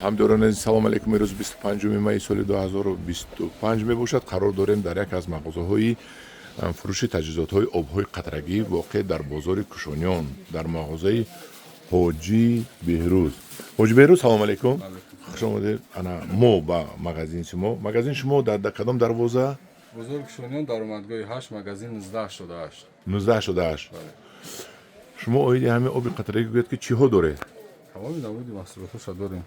ҳамдӯрони салом алейкум. имрӯз 25 майи соли 2025 мебошад. қарор дорем дар яке аз мағозаҳои фурӯши таҷҳизотҳои обҳои қатрагӣ воқеъ дар бозори Кушониён дар мағозаи ҳоҷӣ Беҳрӯз. ҳоҷи Беҳрӯз, салом алейкум. хуш омадед. Ана мо ба магазини шумо. Магазини шумо дар кадом дарвоза? бозори Кушониён дар омадгоҳи 8, магазин 1988. 1988. шумо оиди ҳамин оби қатрагӣ гӯед ки чиҳо доред? тамоми намуди маҳсулотҳоша дорем.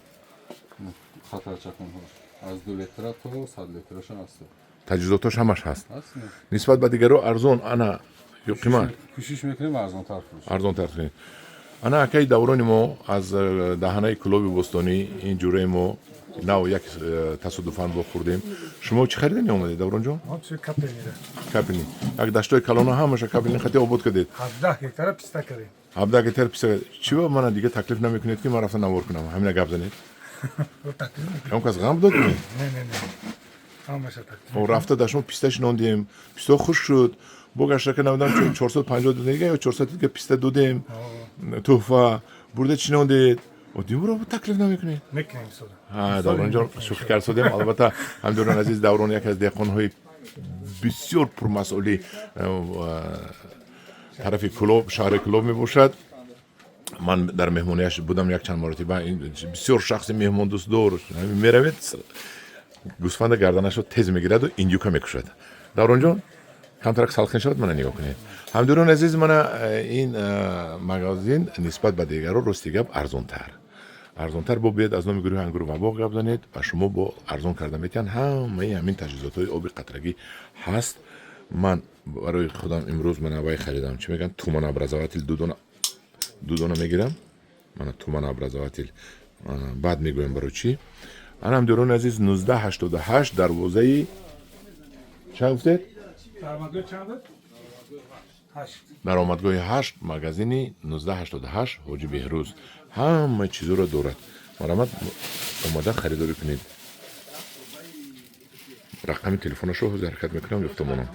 Қатрачаконҳо аз 2 литра то 100 литраша ҳаст. таҷҳизотҳош ҳамаш ҳаст. Ҳаст? нисбат ба дигаро арзон ана ё қимат кӯшиш мекунем арзонтар фурӯш. арзонтар кунед. ана акаи даврони мо аз даҳанаи Кулоби Бостонӣ ин ҷураи мо нав як тасодуфан вохӯрдем. шумо чӣ харидани омадед давронҷон? Капини. Як даштои калона ҳамаша капини хати обод кардед. 17 гектара писта кардем. 17 гектар писта. Чӣ ба мана дига таклиф намекунед ки ман рафта навор кунам? ҳамина гап занед. ҳам кас ғам дод ки? Не. Ҳамаша таклиф. О рафта дар шумо писта шинондем. Писта хушк шуд. Богашта ки навдам 450 додем ё 400 дига писта додем. Туҳфа бурда чинондед. Одимро таклиф намекунед? Мекунем сода. давронҷон шӯхӣ кард содем. албатта ҳамдӯрон азиз, даврон яке аз деҳқонҳои бисёр пурмасъули тарафи Кулоб, шаҳри Кулоб мебошад. ман дар меҳмонияш будам як чанд маротиба. бисёр шахси меҳмондӯстдор меравед, гӯсфанда гарданашро тез мегираду индюка мекушад. давронҷон камтарак салхин шавад, мана нигоҳ кунед. ҳамдӯрон азиз, мана ин магазин нисбат ба дигаро рости гап арзонтар бо биед аз номи гурӯҳи ангур ва боғ гап занед ва шумо бо арзон карда метиҳанд ҳамаи ҳамин таҷҳизотҳои оби қатрагӣ ҳаст. ман барои худам имрӯз мана вай харидам. Чӣ мегӯянд? туманобразоватил ду дона мегирам. мана туманобразоватил баъд мегӯям барои чӣ. ана ҳамдӯрони азиз, 1988 дарвозаи чанд гуфтед? Даромадгоҳи чанд буд? 8. даромадгоҳи 8, магазини 1988 ҳоҷи Беҳрӯз ҳамаи чизоро дорад. марамад омада харидорӣ кунед. рақами телефонашро ҳозир ҳаракат мекунам, ёфтамонам.